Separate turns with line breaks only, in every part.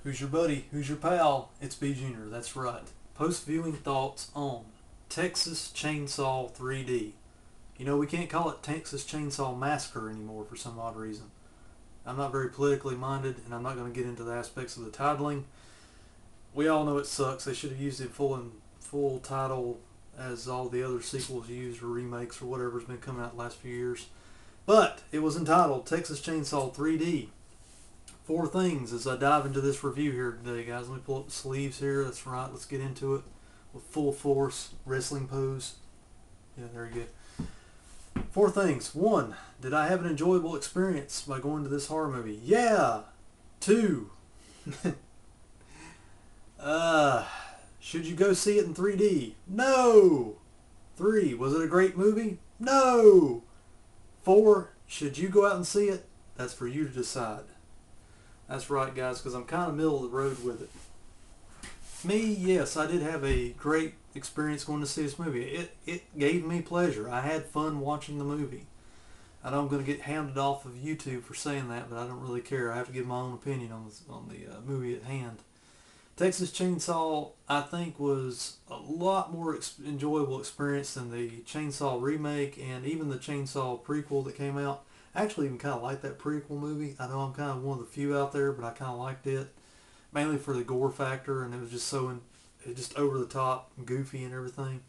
Who's your buddy? Who's your pal? It's B.Jr. That's right. Post-viewing thoughts on Texas Chainsaw 3D. You know, we can't call it Texas Chainsaw Massacre anymore for some odd reason. I'm not very politically minded, and I'm not going to get into the aspects of the titling. We all know it sucks. They should have used it full title as all the other sequels used or remakes or whatever's been coming out the last few years. But it was entitled Texas Chainsaw 3D. Four things as I dive into this review here today, guys. Let me pull up the sleeves here. That's right. Let's get into it with full force wrestling pose. Yeah, there you go. Four things. One, did I have an enjoyable experience by going to this horror movie? Yeah. Two, should you go see it in 3D? No. Three, was it a great movie? No. Four, should you go out and see it? That's for you to decide. That's right, guys, because I'm kind of middle of the road with it. Me, yes, I did have a great experience going to see this movie. It gave me pleasure. I had fun watching the movie. I know I'm going to get hounded off of YouTube for saying that, but I don't really care. I have to give my own opinion on the movie at hand. Texas Chainsaw, I think, was a lot more enjoyable experience than the Chainsaw remake and even the Chainsaw prequel that came out. I actually even kind of like that prequel movie. I know I'm kind of one of the few out there, but I kind of liked it. Mainly for the gore factor, and it was just just over the top and goofy and everything.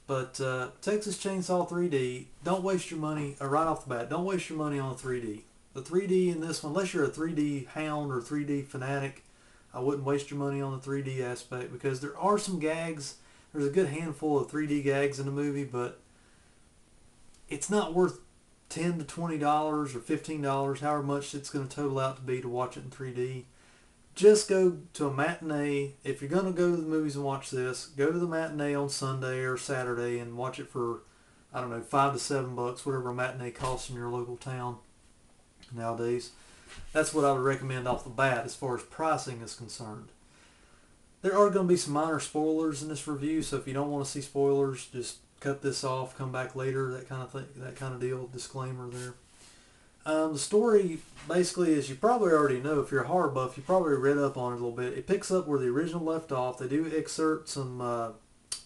But Texas Chainsaw 3D, don't waste your money, right off the bat, don't waste your money on the 3D. The 3D in this one, unless you're a 3D hound or 3D fanatic, I wouldn't waste your money on the 3D aspect because there are some gags. There's a good handful of 3D gags in the movie, but it's not worth $10 to $20 or $15, however much it's going to total out to be to watch it in 3D. Just go to a matinee. If you're going to go to the movies and watch this, go to the matinee on Sunday or Saturday and watch it for, I don't know, $5 to $7, whatever a matinee costs in your local town nowadays. That's what I would recommend off the bat as far as pricing is concerned. There are going to be some minor spoilers in this review, so if you don't want to see spoilers, just cut this off, come back later, that kind of thing, that kind of deal. Disclaimer there. The story basically, as you probably already know, if you're a horror buff, you probably read up on it a little bit. It picks up where the original left off. They do excerpt some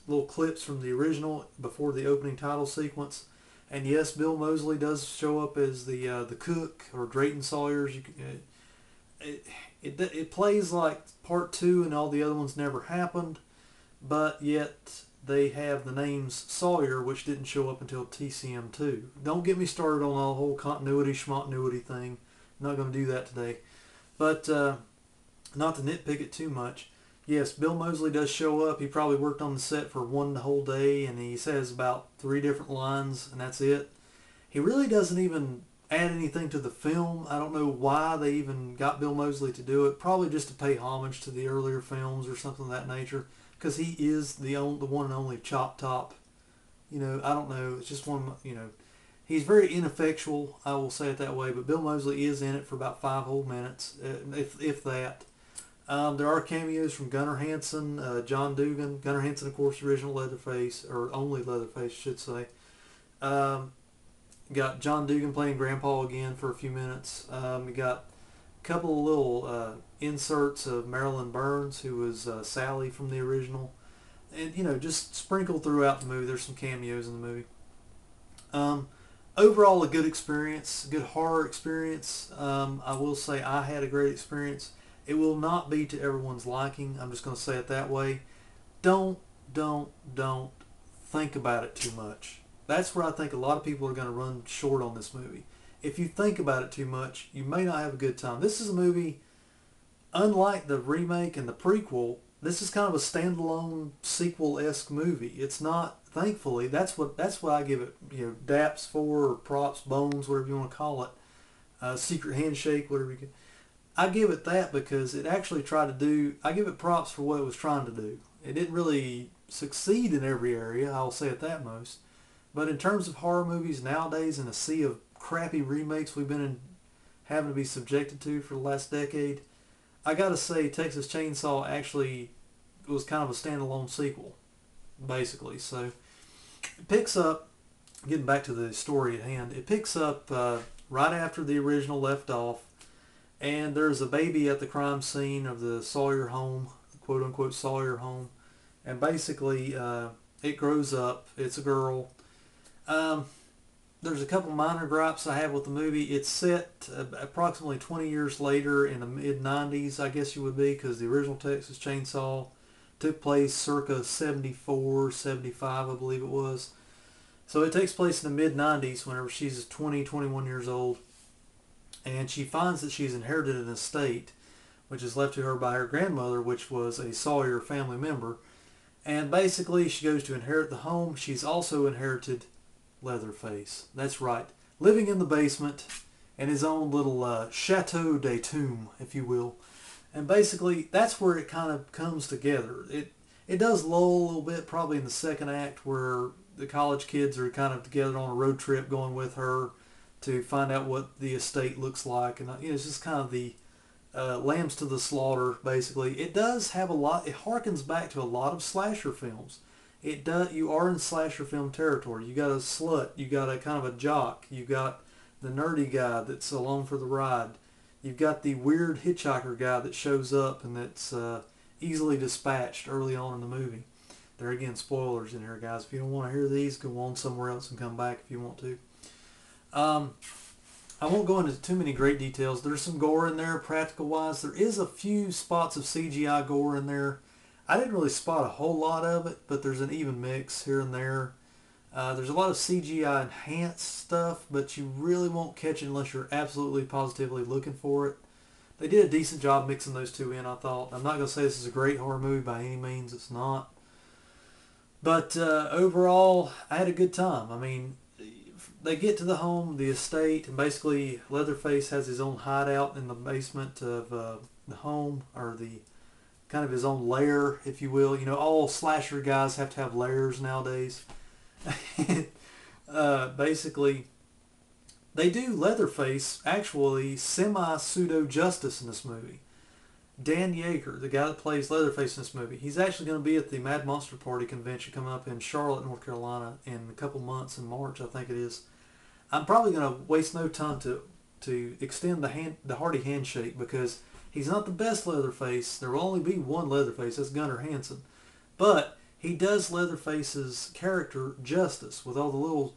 little clips from the original before the opening title sequence. And yes, Bill Moseley does show up as the cook, or Drayton Sawyer's. It plays like part two and all the other ones never happened, but yet they have the names Sawyer, which didn't show up until TCM2. Don't get me started on the whole continuity, schmontinuity thing. I'm not going to do that today. But not to nitpick it too much, yes, Bill Moseley does show up. He probably worked on the set for one whole day, and he says about 3 different lines, and that's it. He really doesn't even add anything to the film. I don't know why they even got Bill Moseley to do it. Probably just to pay homage to the earlier films or something of that nature. Because he is the one and only Chop Top. You know, I don't know. It's just one, he's very ineffectual, I will say it that way. But Bill Moseley is in it for about 5 whole minutes, if that. There are cameos from Gunnar Hansen, John Dugan. Gunnar Hansen, of course, original Leatherface, or only Leatherface, I should say. Got John Dugan playing Grandpa again for a few minutes. We got a couple of little inserts of Marilyn Burns, who was Sally from the original. And, just sprinkled throughout the movie. There's some cameos in the movie. Overall, a good experience, a good horror experience. I will say I had a great experience. It will not be to everyone's liking. I'm just going to say it that way. Don't think about it too much. That's where I think a lot of people are going to run short on this movie. If you think about it too much, you may not have a good time. This is a movie, unlike the remake and the prequel, this is kind of a standalone sequel-esque movie. It's not, thankfully, that's what I give it, daps for, or props, bones, whatever you want to call it, secret handshake, whatever you can. I give it that because it actually tried to do, I give it props for what it was trying to do. It didn't really succeed in every area, I'll say it that most. But in terms of horror movies nowadays, in a sea of crappy remakes we've been having to be subjected to for the last decade, I gotta say Texas Chainsaw actually was kind of a standalone sequel, basically. So it picks up, getting back to the story at hand, it picks up right after the original left off. And there's a baby at the crime scene of the Sawyer home, quote unquote Sawyer home. And basically, it grows up. It's a girl. Um, there's a couple minor gripes I have with the movie. It's set approximately 20 years later in the mid 90s, I guess you would be, because the original Texas Chainsaw took place circa 74, 75, I believe it was. So it takes place in the mid 90s whenever she's 20, 21 years old. And she finds that she's inherited an estate, which is left to her by her grandmother, which was a Sawyer family member. And basically, she goes to inherit the home. She's also inherited Leatherface. That's right. Living in the basement in his own little chateau de tombe, if you will. And basically, that's where it kind of comes together. It does lull a little bit probably in the second act where the college kids are kind of together on a road trip going with her to find out what the estate looks like. And it's just kind of the lambs to the slaughter, basically. It does have a lot, it harkens back to a lot of slasher films. It does. You are in slasher film territory. You got a slut. You got a kind of a jock. You got the nerdy guy that's along for the ride. You've got the weird hitchhiker guy that shows up and that's easily dispatched early on in the movie. There again, spoilers in here, guys. If you don't want to hear these, go on somewhere else and come back if you want to. I won't go into too many great details. There's some gore in there, practical-wise. There is a few spots of CGI gore in there. I didn't really spot a whole lot of it, but there's an even mix here and there. There's a lot of CGI enhanced stuff, but you really won't catch it unless you're absolutely positively looking for it. They did a decent job mixing those two in, I thought. I'm not going to say this is a great horror movie by any means. It's not. But overall, I had a good time. I mean, they get to the home, the estate, and basically Leatherface has his own hideout in the basement of the home, or the kind of his own lair, if you will. You know, all slasher guys have to have lairs nowadays. Basically, they do Leatherface actually semi-pseudo justice in this movie. Dan Yeager, the guy that plays Leatherface in this movie, he's actually going to be at the Mad Monster Party convention coming up in Charlotte, North Carolina in a couple months in March, I think it is. I'm probably going to waste no time to extend the hearty handshake because he's not the best Leatherface. There will only be one Leatherface. That's Gunnar Hansen. But he does Leatherface's character justice with all the little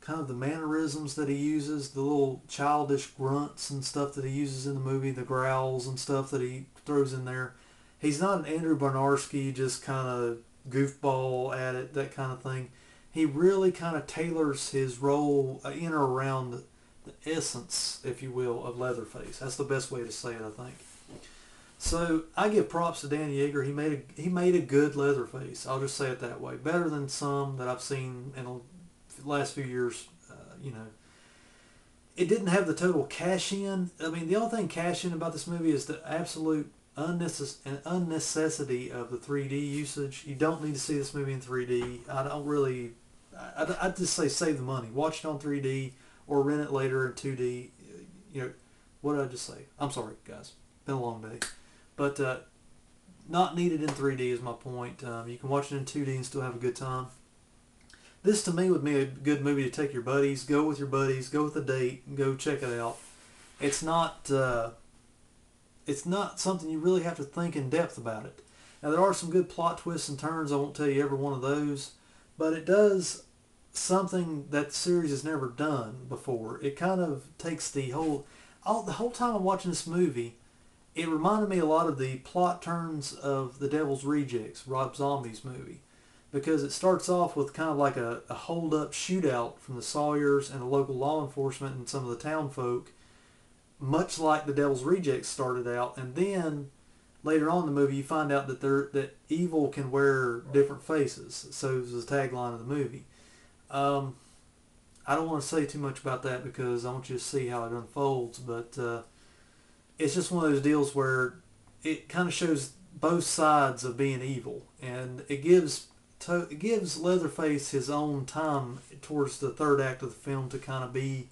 kind of the mannerisms that he uses, the little childish grunts and stuff that he uses in the movie, the growls and stuff that he throws in there. He's not an Andrew Barnarski, just kind of goofball at it, that kind of thing. He really kind of tailors his role in or around the essence, if you will, of Leatherface. That's the best way to say it, I think. So I give props to Danny Yeager. He made a good Leatherface. I'll just say it that way. Better than some that I've seen in the last few years. It didn't have the total cash in. I mean, the only thing cash in about this movie is the absolute unnecessity of the 3D usage. You don't need to see this movie in 3D. I'd just say save the money. Watch it on 3D or rent it later in 2D. What did I just say? I'm sorry, guys. Been a long day. But not needed in 3D is my point. You can watch it in 2D and still have a good time. This to me would be a good movie to take your buddies, go with your buddies, go with a date, and go check it out. It's not something you really have to think in depth about it. Now there are some good plot twists and turns. I won't tell you every one of those, but it does something that the series has never done before. It kind of takes the whole time I'm watching this movie. It reminded me a lot of the plot turns of The Devil's Rejects, Rob Zombie's movie. Because it starts off with kind of like a hold-up shootout from the Sawyers and the local law enforcement and some of the town folk, much like The Devil's Rejects started out. And then later on in the movie, you find out that evil can wear different faces. So it was the tagline of the movie. I don't want to say too much about that because I want you to see how it unfolds. But it's just one of those deals where it kind of shows both sides of being evil, and it gives Leatherface his own time towards the third act of the film to kind of be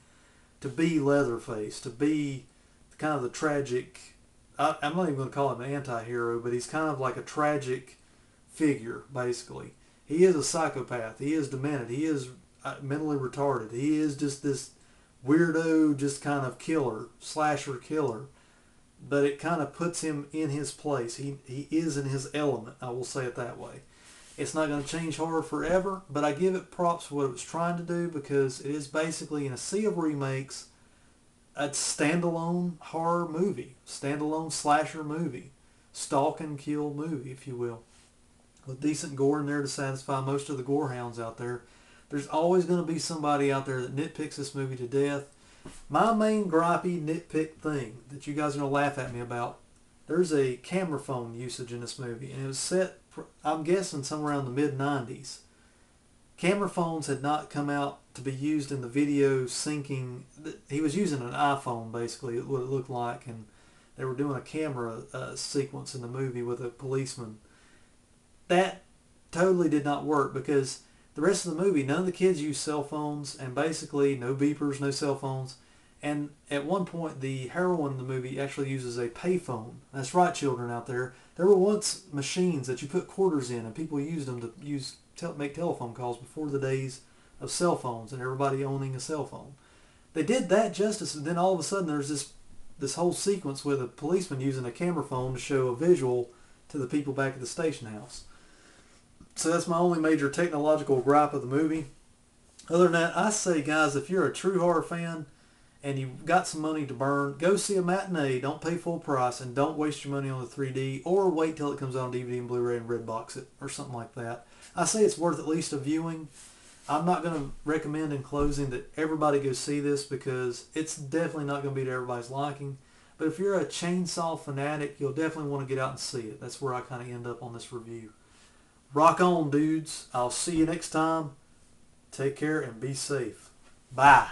Leatherface, to be kind of the tragic. I'm not even going to call him an anti-hero, but he's kind of like a tragic figure, basically. He is a psychopath. He is demented. He is mentally retarded. He is just this weirdo, just kind of slasher killer. but it kind of puts him in his place. He is in his element, I will say it that way. It's not going to change horror forever, but I give it props for what it was trying to do, because it is basically, in a sea of remakes, a standalone horror movie, standalone slasher movie, stalk and kill movie, if you will, with decent gore in there to satisfy most of the gore hounds out there. There's always going to be somebody out there that nitpicks this movie to death. My main gripey nitpick thing that you guys are going to laugh at me about, there's a camera phone usage in this movie, and it was set, I'm guessing, somewhere around the mid-90s. Camera phones had not come out to be used in the video syncing. He was using an iPhone, basically, what it looked like, and they were doing a camera sequence in the movie with a policeman. That totally did not work, because the rest of the movie, none of the kids use cell phones, and basically no beepers, no cell phones. And at one point, the heroine in the movie actually uses a payphone. That's right, children out there. There were once machines that you put quarters in, and people used them to make telephone calls before the days of cell phones and everybody owning a cell phone. They did that justice, and then all of a sudden there's this whole sequence with a policeman using a camera phone to show a visual to the people back at the station house. So that's my only major technological gripe of the movie. Other than that, I say, guys, if you're a true horror fan and you've got some money to burn, go see a matinee. Don't pay full price, and don't waste your money on the 3D, or wait till it comes out on DVD and Blu-ray and Redbox it or something like that. I say it's worth at least a viewing. I'm not going to recommend in closing that everybody go see this, because it's definitely not going to be to everybody's liking. But if you're a chainsaw fanatic, you'll definitely want to get out and see it. That's where I kind of end up on this review. Rock on, dudes. I'll see you next time. Take care and be safe. Bye.